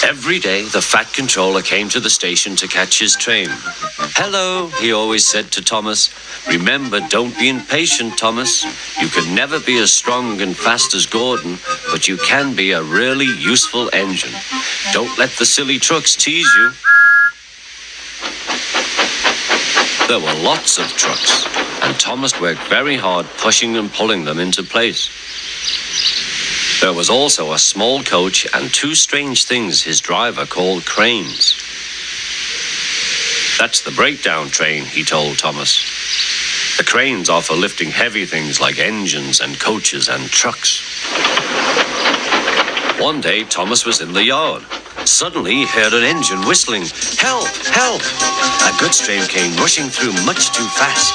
Every day, the Fat Controller came to the station to catch his train. "Hello," he always said to Thomas. "Remember, don't be impatient, Thomas. You can never be as strong and fast as Gordon, but you can be a really useful engine. Don't let the silly trucks tease you." There were lots of trucks, and Thomas worked very hard pushing and pulling them into place. There was also a small coach and two strange things his driver called cranes. "That's the breakdown train," he told Thomas. "The cranes are for lifting heavy things like engines and coaches and trucks." One day, Thomas was in the yard. Suddenly, he heard an engine whistling. "Help! Help!" A goods train came rushing through much too fast.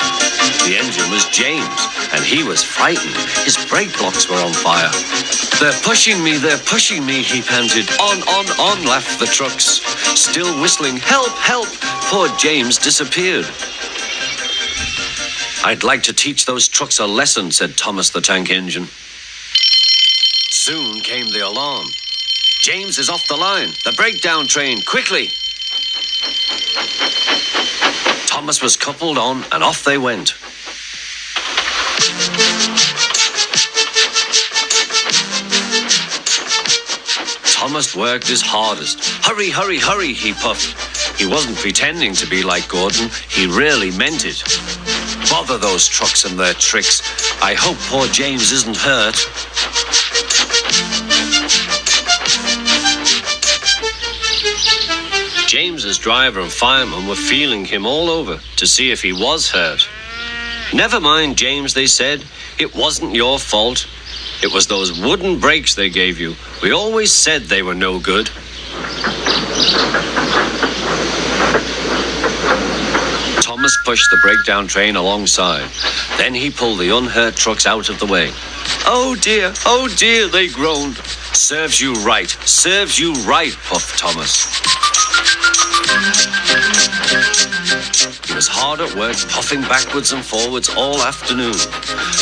The engine was James, and he was frightened. His brake blocks were on fire. They're pushing me, he panted. On, laughed the trucks. Still whistling, "Help! Help!" Poor James disappeared. "I'd like to teach those trucks a lesson," said Thomas the Tank Engine. Soon came the alarm. "James is off the line. The breakdown train, quickly!" Thomas was coupled on, and off they went. Thomas worked his hardest. "Hurry, hurry, hurry," he puffed. He wasn't pretending to be like Gordon. He really meant it. "Bother those trucks and their tricks. I hope poor James isn't hurt." James's driver and fireman were feeling him all over to see if he was hurt. "Never mind, James," they said. "It wasn't your fault. It was those wooden brakes they gave you. We always said they were no good." Thomas pushed the breakdown train alongside. Then he pulled the unhurt trucks out of the way. Oh dear, they groaned. Serves you right, puffed Thomas. He was hard at work, puffing backwards and forwards all afternoon.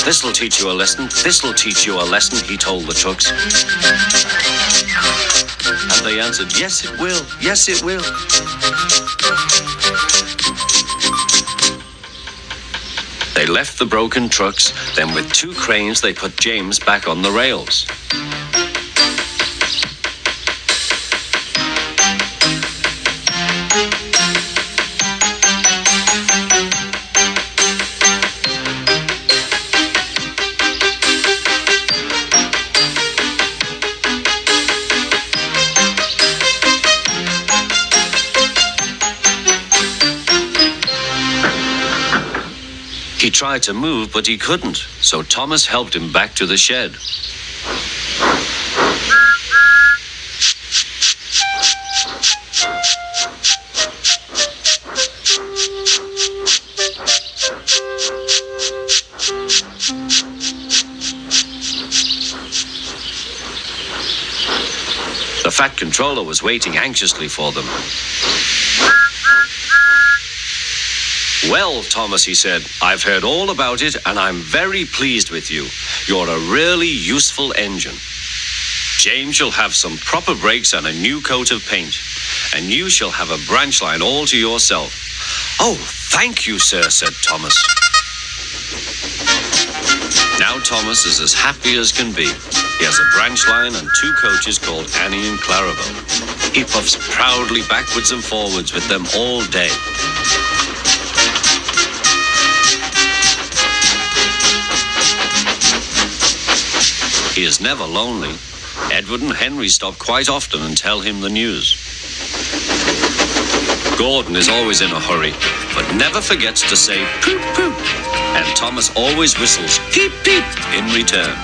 This'll teach you a lesson, he told the trucks. And they answered, yes it will. They left the broken trucks, then with two cranes they put James back on the rails. He tried to move, but he couldn't, so Thomas helped him back to the shed. The Fat Controller was waiting anxiously for them. "Well, Thomas," he said, "I've heard all about it, and I'm very pleased with you. You're a really useful engine. James shall have some proper brakes and a new coat of paint, and you shall have a branch line all to yourself." "Oh, thank you, sir," said Thomas. Now Thomas is as happy as can be. He has a branch line and two coaches called Annie and Clarabelle. He puffs proudly backwards and forwards with them all day. He is never lonely. Edward and Henry stop quite often and tell him the news. Gordon is always in a hurry, but never forgets to say poop poop, and Thomas always whistles peep peep in return.